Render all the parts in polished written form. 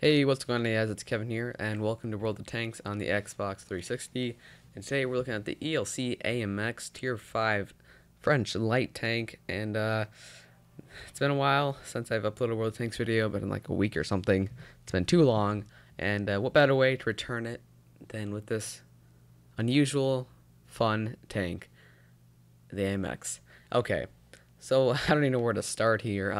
Hey, what's going on, guys? It's Kevin here, and welcome to World of Tanks on the Xbox 360. And today we're looking at the ELC AMX Tier 5 French light tank. And it's been a while since I've uploaded a World of Tanks video, but in like a week or something. It's been too long. And what better way to return it than with this unusual, fun tank, the AMX. Okay, so I don't even know where to start here.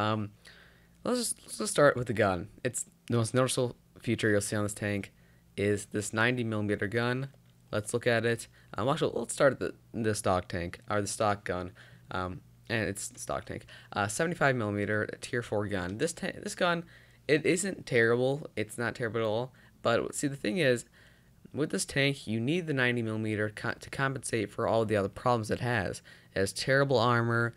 Let's just start with the gun. It's the most noticeable feature you'll see on this tank is this 90mm gun. Let's look at it. Actually, let's start at the stock tank or the stock gun. And it's stock tank. 75mm tier 4 gun. This gun, it isn't terrible. It's not terrible at all. But see, the thing is, with this tank, you need the 90mm to compensate for all the other problems it has. It has terrible armor,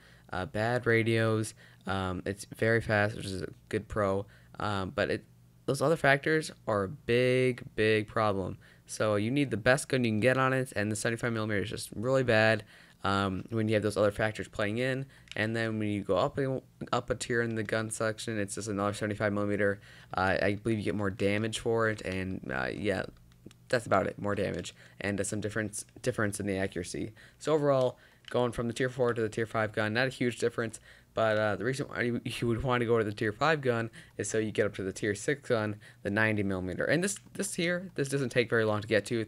bad radios. It's very fast, which is a good pro. But those other factors are a big problem. So you need the best gun you can get on it, and the 75mm is just really bad when you have those other factors playing in. And then when you go up a tier in the gun section, it's just another 75mm. I believe you get more damage for it, and yeah, that's about it. More damage and some difference in the accuracy. So overall, going from the tier 4 to the tier 5 gun, not a huge difference. But the reason why you would want to go to the tier 5 gun is so you get up to the tier 6 gun, the 90mm. And this doesn't take very long to get to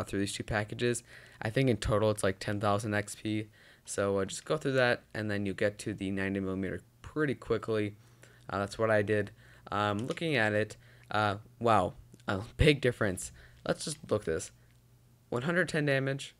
through these two packages. I think in total it's like 10,000 XP. So just go through that, and then you get to the 90mm pretty quickly. That's what I did. Looking at it, wow, a big difference. Let's just look at this. 110 damage,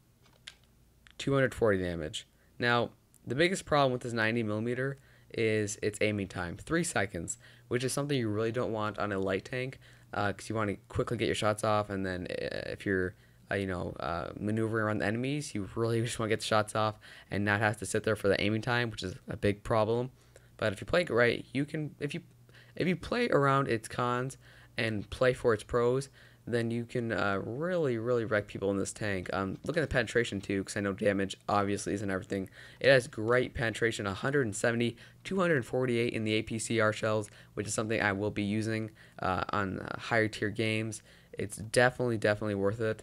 240 damage. Now, the biggest problem with this 90mm is its aiming time, 3 seconds, which is something you really don't want on a light tank, because you want to quickly get your shots off, and then if you're maneuvering around the enemies, you really just want to get the shots off and not have to sit there for the aiming time, which is a big problem. But if you play it right, you can, if you play around its cons and play for its pros, then you can really wreck people in this tank. Look at the penetration too, because I know damage obviously isn't everything. It has great penetration, 170, 248 in the APCR shells, which is something I will be using on higher tier games. It's definitely worth it.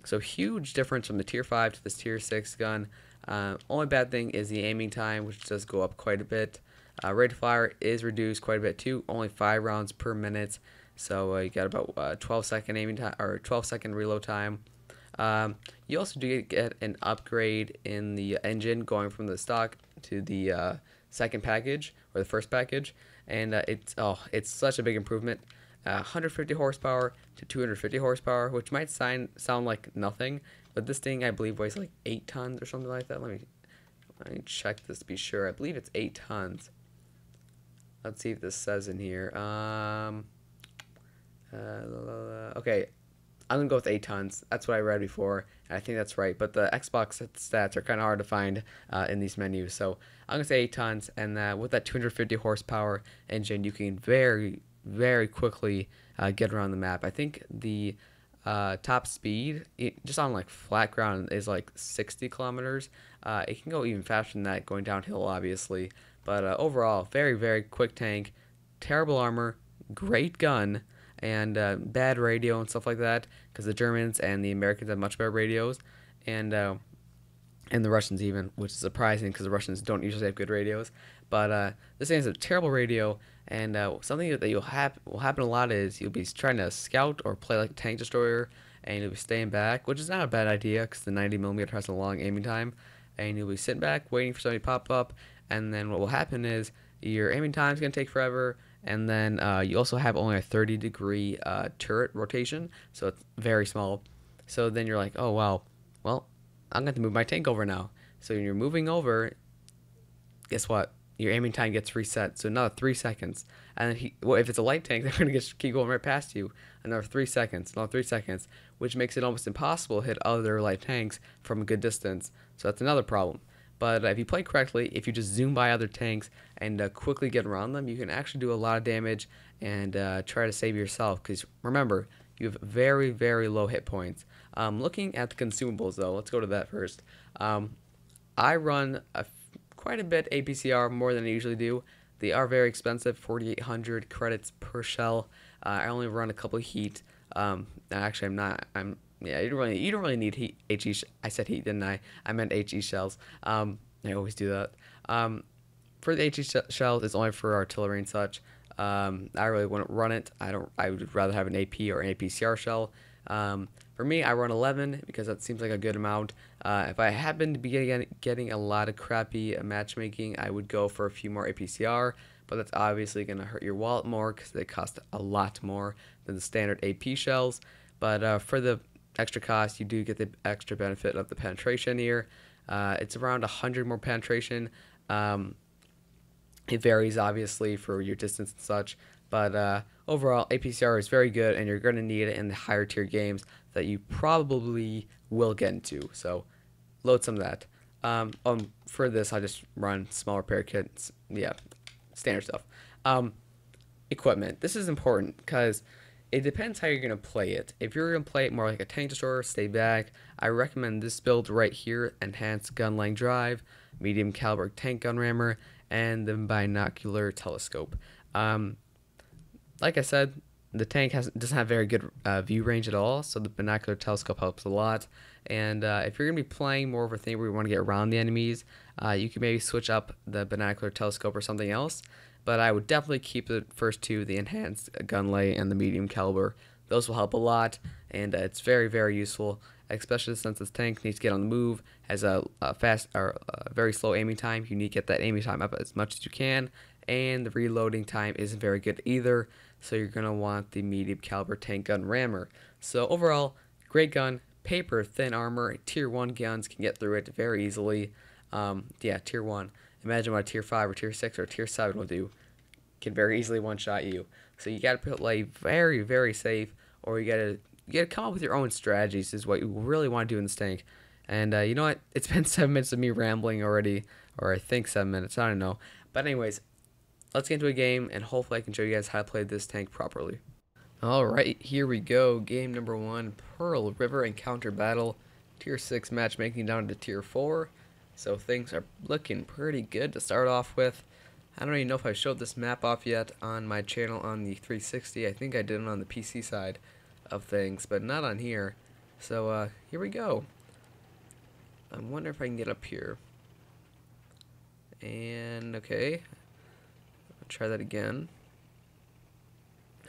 So huge difference from the tier 5 to this tier 6 gun. Only bad thing is the aiming time, which does go up quite a bit. Rate of fire is reduced quite a bit too, only 5 rounds per minute. So you got about 12-second aiming time or 12-second reload time. You also do get an upgrade in the engine going from the stock to the second package or the first package, and it's such a big improvement. 150 horsepower to 250 horsepower, which might sound like nothing, but this thing I believe weighs like 8 tons or something like that. Let me check this to be sure. I believe it's 8 tons. Let's see if this says in here. Okay, I'm gonna go with 8 tons. That's what I read before, and I think that's right. But the Xbox stats are kind of hard to find in these menus, so I'm gonna say 8 tons. And with that 250 horsepower engine, you can very quickly get around the map. I think the top speed, just on like flat ground, is like 60 kilometers. It can go even faster than that going downhill, obviously. But overall, very quick tank, terrible armor, great gun, and bad radio and stuff like that, because the Germans and the Americans have much better radios, and the Russians even, which is surprising because the Russians don't usually have good radios. But this thing has a terrible radio, and something that will happen a lot is you'll be trying to scout or play like a tank destroyer, and you'll be staying back, which is not a bad idea because the 90mm has a long aiming time, and you'll be sitting back waiting for somebody to pop up, and then what will happen is your aiming time is going to take forever. And then you also have only a 30-degree turret rotation, so it's very small. So then you're like, oh wow, well, I'm going to move my tank over now. So when you're moving over, guess what? Your aiming time gets reset, so another 3 seconds. And then if it's a light tank, they're going to keep going right past you. Another 3 seconds, another 3 seconds, which makes it almost impossible to hit other light tanks from a good distance. So that's another problem. But if you play correctly, if you just zoom by other tanks and quickly get around them, you can actually do a lot of damage and try to save yourself. Because remember, you have very low hit points. Looking at the consumables, though, let's go to that first. I run quite a bit APCR, more than I usually do. They are very expensive, 4,800 credits per shell. I only run a couple of heat. Actually, I'm not. Yeah. You don't really need heat. I said heat, didn't I? I meant HE shells. I always do that. For the HE shells, it's only for artillery and such. I really wouldn't run it. I would rather have an AP or an APCR shell. For me, I run 11 because that seems like a good amount. If I happen to be getting a lot of crappy matchmaking, I would go for a few more APCR, but that's obviously going to hurt your wallet more because they cost a lot more than the standard AP shells. But for the extra cost, you do get the extra benefit of the penetration here. It's around 100 more penetration. It varies obviously for your distance and such, but overall APCR is very good, and you're going to need it in the higher tier games that you probably will get into. So load some of that. For this, I just run small repair kits. Yeah, standard stuff. Equipment. This is important because it depends how you're going to play it. If you're going to play it more like a tank destroyer, stay back. I recommend this build right here: enhanced gun length drive, medium caliber tank gun rammer, and the binocular telescope. Like I said, the tank doesn't have very good view range at all, so the binocular telescope helps a lot. And if you're going to be playing more of a thing where you want to get around the enemies, you can maybe switch up the binocular telescope or something else. But I would definitely keep the first two, the enhanced gun lay and the medium caliber. Those will help a lot, and it's very, very useful, especially since this tank needs to get on the move, has a fast or very slow aiming time. You need to get that aiming time up as much as you can, and the reloading time isn't very good either, so you're going to want the medium caliber tank gun rammer. So overall, great gun, paper thin armor, tier 1 guns can get through it very easily. Yeah, tier 1. Imagine what a tier 5 or tier 6 or tier 7 will do. Can very easily one-shot you. So you got to play very, very safe, or you gotta come up with your own strategies is what you really want to do in this tank. And you know what? It's been 7 minutes of me rambling already, or I think 7 minutes. I don't know. But anyways, let's get into a game, and hopefully I can show you guys how to play this tank properly. Alright, here we go. Game number 1, Pearl River Encounter Battle. Tier 6 matchmaking down to Tier 4. So things are looking pretty good to start off with. I don't even know if I showed this map off yet on my channel on the 360. I think I did it on the PC side of things, but not on here. So here we go. I wonder if I can get up here. And okay, I'll try that again.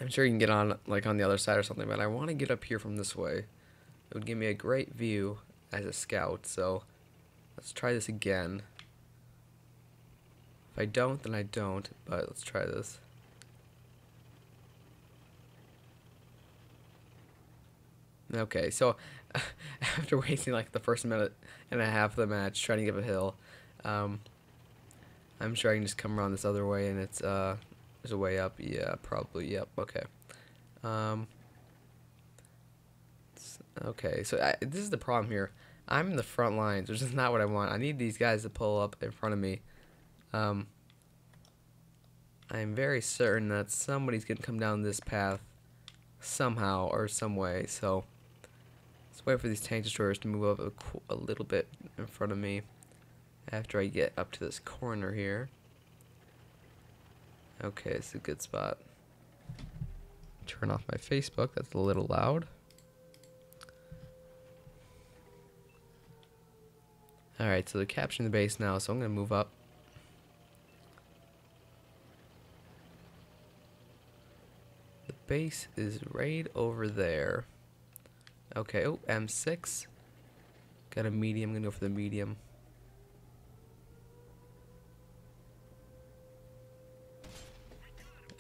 I'm sure you can get on like on the other side or something, but I want to get up here from this way. It would give me a great view as a scout. So let's try this again. If I don't, then I don't, but let's try this. Okay, so after wasting like the first minute and a half of the match trying to get up a hill, I'm sure I can just come around this other way, and it's there's a way up. Yeah, probably. Yep. Okay. Okay. So this is the problem here. I'm in the front lines, which is not what I want. I need these guys to pull up in front of me. I'm very certain that somebody's gonna come down this path somehow or some way. So let's wait for these tank destroyers to move up a little bit in front of me after I get up to this corner here. Okay, it's a good spot. Turn off my Facebook. That's a little loud. Alright, so they're capturing the base now, so I'm going to move up. The base is right over there. Okay, oh, M6. Got a medium. I'm going to go for the medium.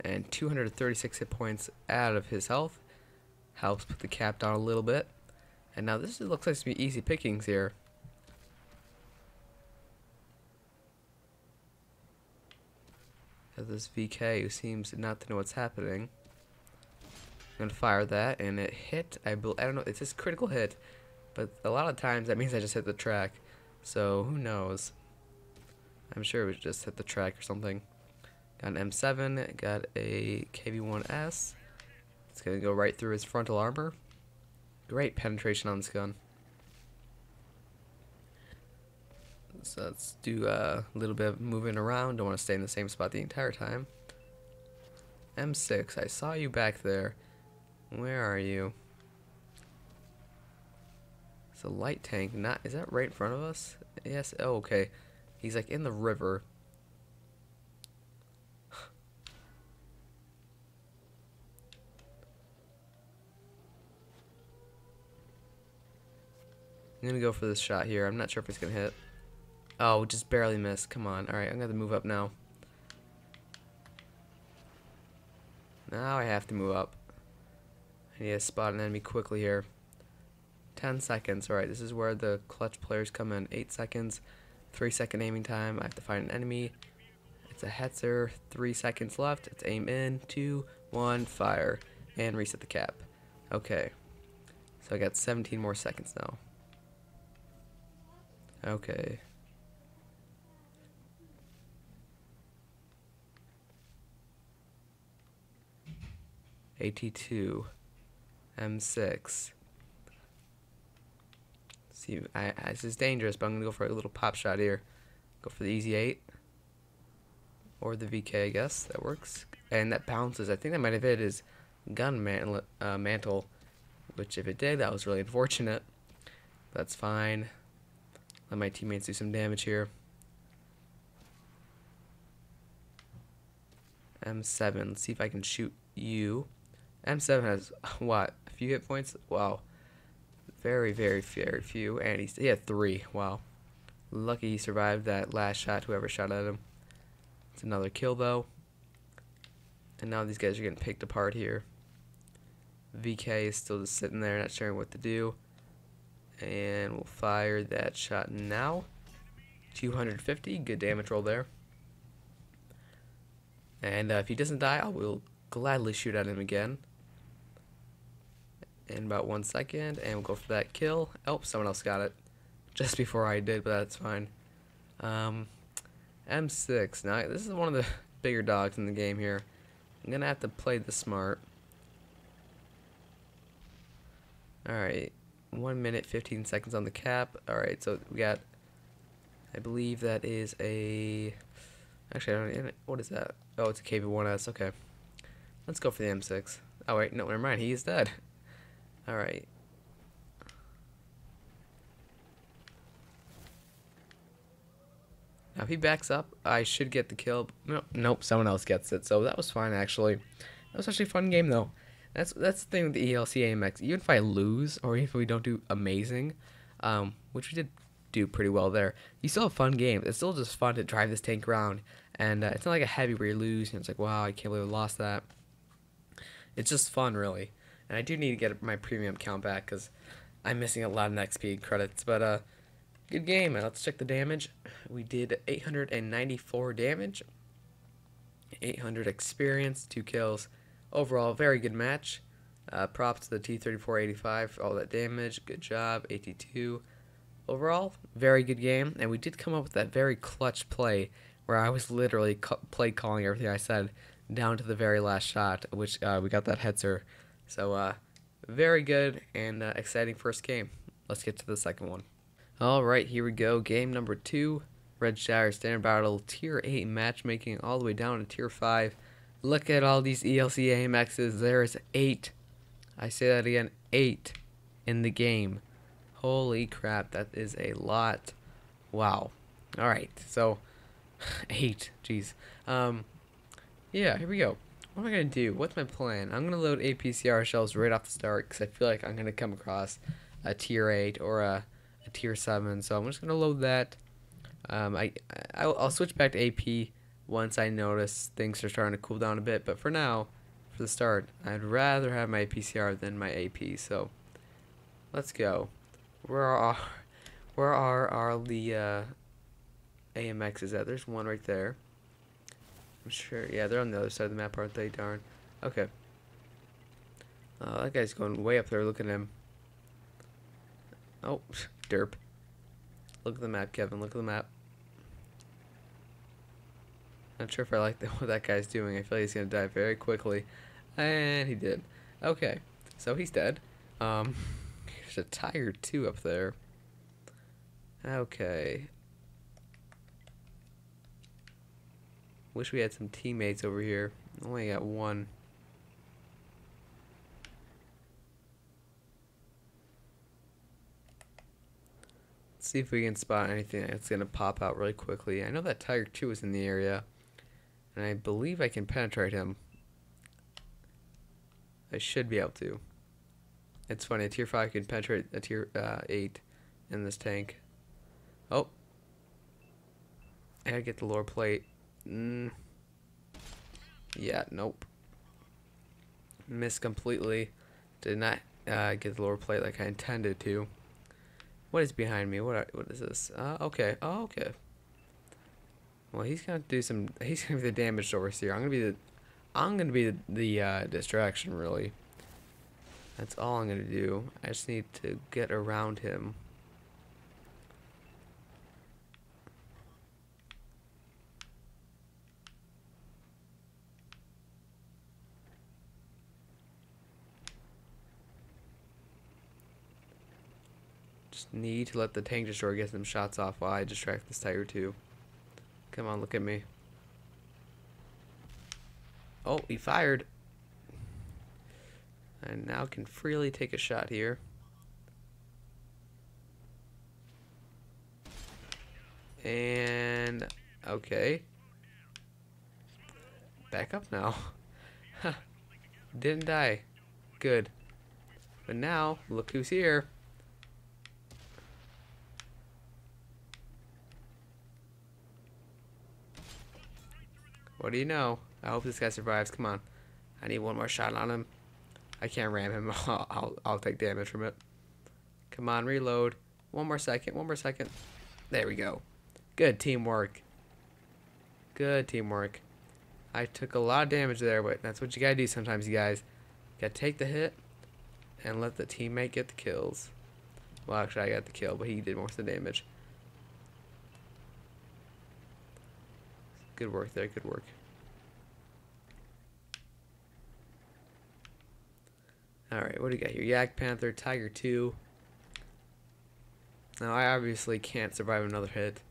And 236 hit points out of his health. Helps put the cap down a little bit. And now this looks like to be easy pickings here. This VK who seems not to know what's happening. I'm gonna fire that, and it hit. I don't know. It says critical hit, but a lot of times that means I just hit the track. So who knows? I'm sure it was just hit the track or something. Got an M7. Got a KV-1S. It's gonna go right through his frontal armor. Great penetration on this gun. So let's do a little bit of moving around. Don't want to stay in the same spot the entire time. M6, I saw you back there. Where are you? It's a light tank. Not, is that right in front of us? Yes. Oh, okay. He's like in the river. I'm gonna go for this shot here. I'm not sure if it's gonna hit. Oh, just barely missed. Come on. Alright, I'm gonna move up now. Now I have to move up. I need to spot an enemy quickly here. 10 seconds. Alright, this is where the clutch players come in. 8 seconds. 3-second aiming time. I have to find an enemy. It's a Hetzer. 3 seconds left. Let's aim in. 2, 1, fire. And reset the cap. Okay. So I got 17 more seconds now. Okay. AT2. M6. See, this is dangerous, but I'm gonna go for a little pop shot here. Go for the easy 8. Or the VK, I guess. That works. And that bounces. I think that might have hit his gun mantle. Which, if it did, that was really unfortunate. That's fine. Let my teammates do some damage here. M7. Let's see if I can shoot you. M7 has, what, a few hit points? Wow. Very, very, very few. And he had 3. Wow. Lucky he survived that last shot, whoever shot at him. It's another kill, though. And now these guys are getting picked apart here. VK is still just sitting there, not sure what to do. And we'll fire that shot now. 250, good damage roll there. And if he doesn't die, I will gladly shoot at him again. In about 1 second, and we'll go for that kill. Oh, someone else got it. Just before I did, but that's fine. M6. Now, this is one of the bigger dogs in the game here. I'm going to have to play this smart. Alright. 1 minute, 15 seconds on the cap. Alright, so we got, I believe that is a, actually, I don't, what is that? Oh, it's a KV-1S, okay. Let's go for the M6. Oh, wait, no, never mind, he is dead. Alright. Now, if he backs up, I should get the kill. Nope, someone else gets it, so that was fine, actually. That was actually a fun game, though. That's the thing with the ELC AMX. Even if I lose, or even if we don't do amazing, which we did do pretty well there, you still have a fun game. It's still just fun to drive this tank around, and it's not like a heavy where you lose, and it's like, wow, I can't believe I lost that. It's just fun, really. And I do need to get my premium count back, because I'm missing a lot of XP credits, but, good game. Let's check the damage. We did 894 damage, 800 experience, 2 kills. Overall, very good match. Props to the T-3485 for all that damage. Good job, AT2. Overall, very good game. And we did come up with that very clutch play where I was literally play calling everything I said down to the very last shot, which we got that Hetzer. So, very good and exciting first game. Let's get to the second one. Alright, here we go. Game number 2. Red Shire Standard Battle Tier 8 matchmaking all the way down to Tier 5. Look at all these ELC AMXs. There is 8. I say that again, 8 in the game. Holy crap, that is a lot. Wow. Alright, so 8. Jeez. Yeah, here we go. What am I going to do? What's my plan? I'm going to load APCR shells right off the start because I feel like I'm going to come across a Tier 8 or a Tier 7. So I'm just going to load that. I'll switch back to AP once I notice things are starting to cool down a bit, but for now, for the start, I'd rather have my PCR than my AP, so let's go. Where are the AMXs at? There's one right there. I'm sure, yeah, they're on the other side of the map, aren't they? Darn. Okay. That guy's going way up there, look at him. Oh, derp. Look at the map, Kevin, look at the map. Not sure if I like what that guy's doing. I feel like he's gonna die very quickly, and he did. Okay, so he's dead. There's a tire too up there. Okay, Wish we had some teammates over here. Only got one. Let's see if we can spot anything that's gonna pop out really quickly. I know that Tiger 2 is in the area, and I believe I can penetrate him. I should be able to. It's funny, a tier 5 can penetrate a tier 8 in this tank. Oh. I gotta get the lower plate. Yeah, nope. Missed completely. Did not get the lower plate like I intended to. What is behind me? What is this? Okay. Oh, okay. Well, he's gonna do some. He's gonna be the damage overseer. I'm gonna be the distraction, really. That's all I'm gonna do. I just need to get around him. Just need to let the tank destroyer get some shots off while I distract this Tiger 2. Come on, look at me. Oh, he fired. I now can freely take a shot here. And okay. Back up now. Huh. Didn't die. Good. But now, look who's here. What do you know? I hope this guy survives. Come on. I need one more shot on him. I can't ram him. I'll take damage from it. Come on, reload. One more second. One more second. There we go. Good teamwork. Good teamwork. I took a lot of damage there, but that's what you gotta do sometimes, you guys. You gotta take the hit and let the teammate get the kills. Well, actually, I got the kill, but he did most of the damage. Good work there. Good work. Alright, what do you got here? Yak Panther, Tiger 2. Now, I obviously can't survive another hit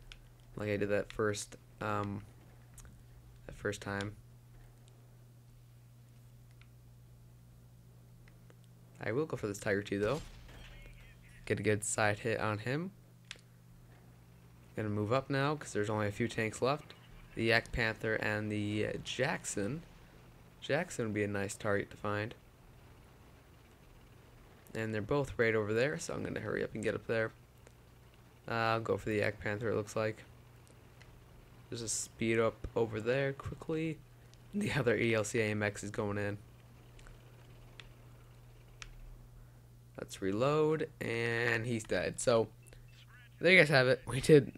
like I did that first time. I will go for this Tiger 2, though. Get a good side hit on him. Gonna move up now, because there's only a few tanks left. The Yak Panther and the Jackson. Jackson would be a nice target to find. And they're both right over there, so I'm going to hurry up and get up there. I'll go for the Yak Panther, it looks like. Just a speed up over there quickly. The other ELC AMX is going in. Let's reload, and he's dead. So, there you guys have it. We did,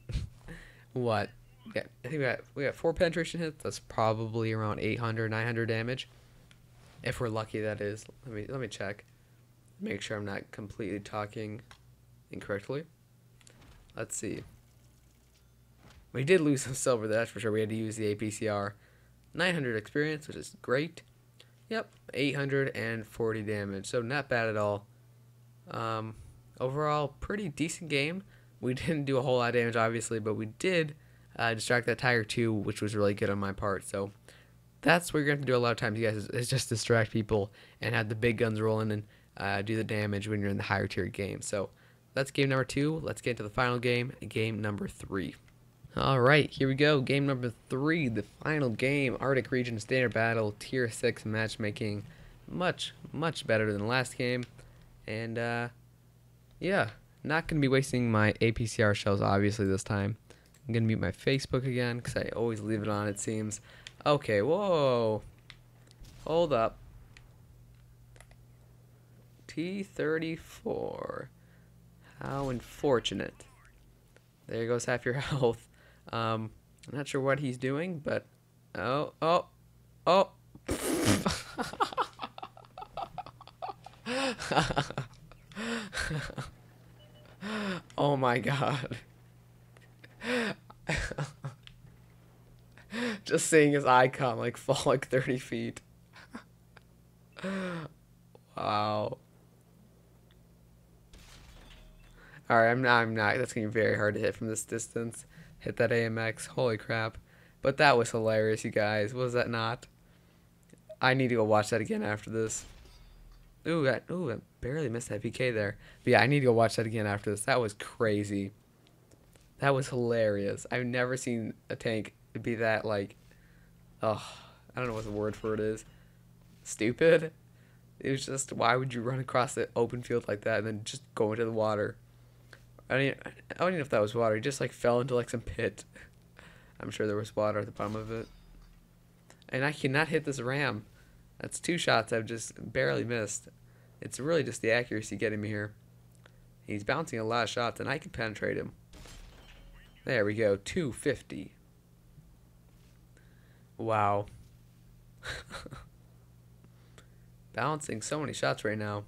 what? Yeah, I think we got 4 penetration hits. That's probably around 800, 900 damage. If we're lucky, that is. Let me check. Make sure I'm not completely talking incorrectly. Let's see. We did lose some silver, that's for sure. We had to use the APCR. 900 experience, which is great. Yep, 840 damage, so not bad at all. Overall, pretty decent game. We didn't do a whole lot of damage, obviously, but we did distract that Tiger 2, which was really good on my part. So that's what you're going to do a lot of times, you guys, is just distract people and have the big guns rolling and do the damage when you're in the higher tier game. So that's game number 2. Let's get into the final game, game number 3. Alright, here we go. Game number 3, the final game. Arctic Region Standard Battle, Tier 6 matchmaking. Much, much better than the last game. And, yeah, not going to be wasting my APCR shells, obviously, this time. I'm going to mute my Facebook again, because I always leave it on, it seems. Okay, whoa. Hold up. T-34. How unfortunate. There goes half your health. I'm not sure what he's doing, but... Oh. Oh my god. Just seeing his icon like fall like 30 feet. Wow. Alright, I'm not. That's going to be very hard to hit from this distance. Hit that AMX. Holy crap. But that was hilarious, you guys. Was that not? I need to go watch that again after this. I barely missed that PK there. But yeah, I need to go watch that again after this. That was crazy. That was hilarious. I've never seen a tank be that, like, oh, I don't know what the word for it is. Stupid. It was just, why would you run across the open field like that and then just go into the water? I don't even know if that was water. He just like fell into like some pit. I'm sure there was water at the bottom of it. And I cannot hit this ram. That's 2 shots I've just barely missed. It's really just the accuracy getting me here. He's bouncing a lot of shots and I can penetrate him. There we go. 250. Wow. Bouncing so many shots right now.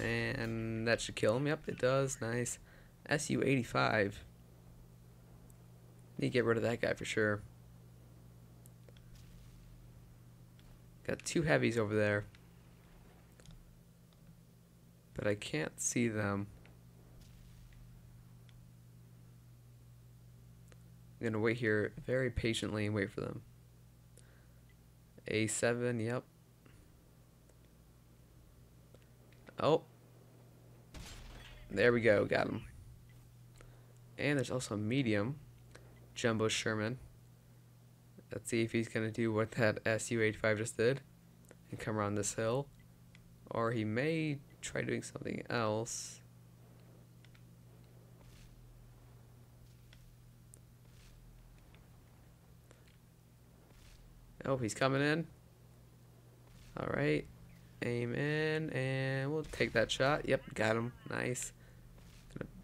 And that should kill him. Yep, it does. Nice. SU-85. Need to get rid of that guy for sure. Got 2 heavies over there. But I can't see them. I'm going to wait here very patiently and wait for them. A7, yep. Oh. There we go, got him. And there's also a medium. Jumbo Sherman. Let's see if he's going to do what that SU-85 just did. And come around this hill. Or he may try doing something else. Oh, he's coming in. Alright. Aim in, and we'll take that shot. Yep, got him. Nice.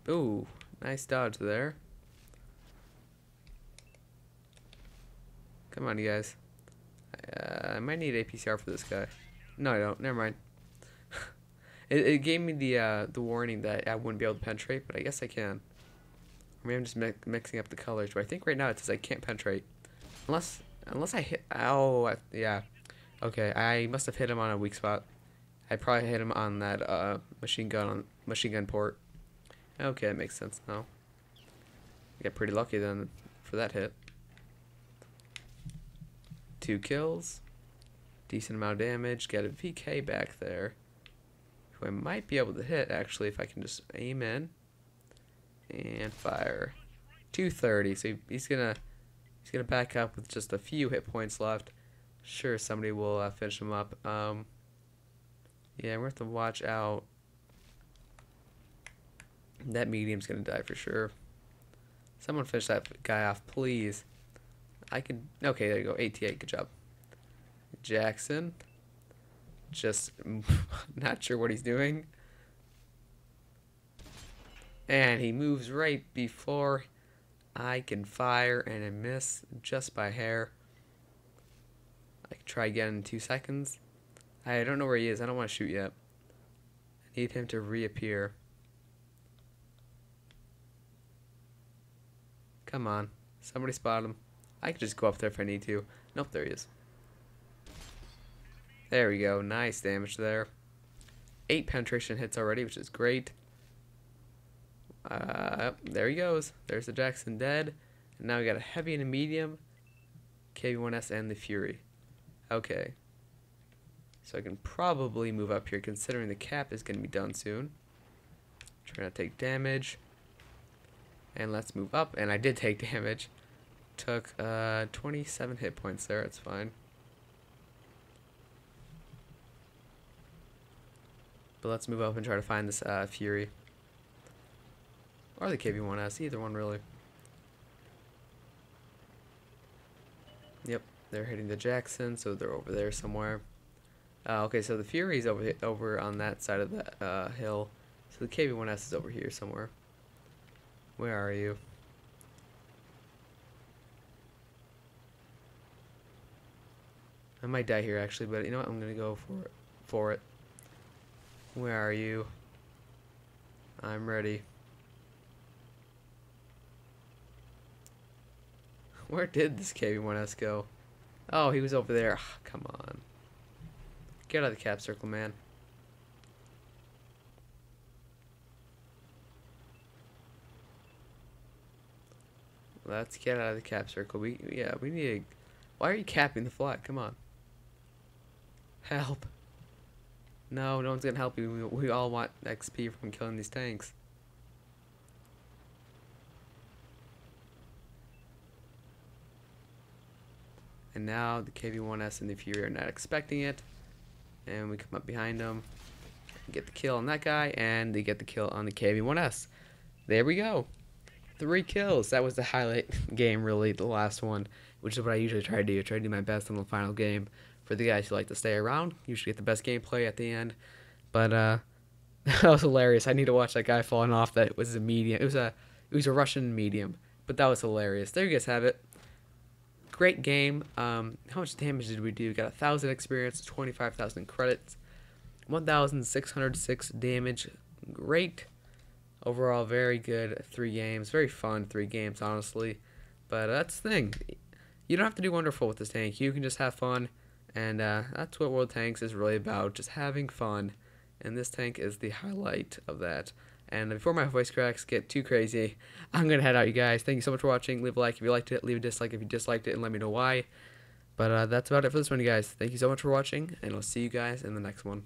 Ooh, nice dodge there. Come on, you guys. I might need APCR for this guy. No, I don't. Never mind. It gave me the warning that I wouldn't be able to penetrate, but I guess I can. Or maybe I'm just mixing up the colors. But I think right now it says I can't penetrate, unless I hit. Oh, yeah. Okay, I must have hit him on a weak spot. I probably hit him on that machine gun port. Okay, that makes sense now. I got pretty lucky then for that hit. 2 kills, decent amount of damage. Get a VK back there, who I might be able to hit actually if I can just aim in and fire. 230. So he's gonna back up with just a few hit points left. Sure, somebody will finish him up. Yeah, we have to watch out. That medium's gonna die for sure. Someone finish that guy off, please. I can. Okay, there you go. 88. Good job. Jackson. Just not sure what he's doing. And he moves right before I can fire, and I miss just by hair. I can try again in 2 seconds. I don't know where he is. I don't want to shoot yet. I need him to reappear. Come on. Somebody spot him. I can just go up there if I need to. Nope, there he is. There we go. Nice damage there. 8 penetration hits already, which is great. There he goes. There's the Jackson dead. And now we got a heavy and a medium. KV-1S and the Fury. Okay. So I can probably move up here considering the cap is going to be done soon. Try not to take damage. And let's move up. And I did take damage. Took 27 hit points there. It's fine. But let's move up and try to find this Fury. Or the KV-1S. Either one really. Yep. They're hitting the Jackson. So they're over there somewhere. Okay, so the Fury's over on that side of the hill. So the KV-1S is over here somewhere. Where are you? I might die here actually, but you know what? I'm gonna go for it. Where are you? I'm ready. Where did this KV-1S go? Oh, he was over there. Come on. Get out of the cap circle, man. Let's get out of the cap circle. We need to. Why are you capping the flag? Come on. Help. No, no one's gonna help you. We all want XP from killing these tanks. And now the KV-1S and the Fury are not expecting it. And we come up behind them, get the kill on that guy, and they get the kill on the KV-1S. There we go. 3 kills. That was the highlight game, really, the last one, which is what I usually try to do. I try to do my best on the final game. For the guys who like to stay around, usually get the best gameplay at the end. But that was hilarious. I need to watch that guy falling off. That was a medium. It was a Russian medium, but that was hilarious. There you guys have it. Great game. How much damage did we do? We got 1,000 experience, 25,000 credits, 1,606 damage. Great. Overall, very good 3 games. Very fun 3 games, honestly. But that's the thing. You don't have to do wonderful with this tank. You can just have fun. And that's what World Tanks is really about. Just having fun. And this tank is the highlight of that. And before my voice cracks get too crazy, I'm going to head out, you guys. Thank you so much for watching. Leave a like if you liked it. Leave a dislike if you disliked it, and let me know why. But that's about it for this one, you guys. Thank you so much for watching, and I'll see you guys in the next one.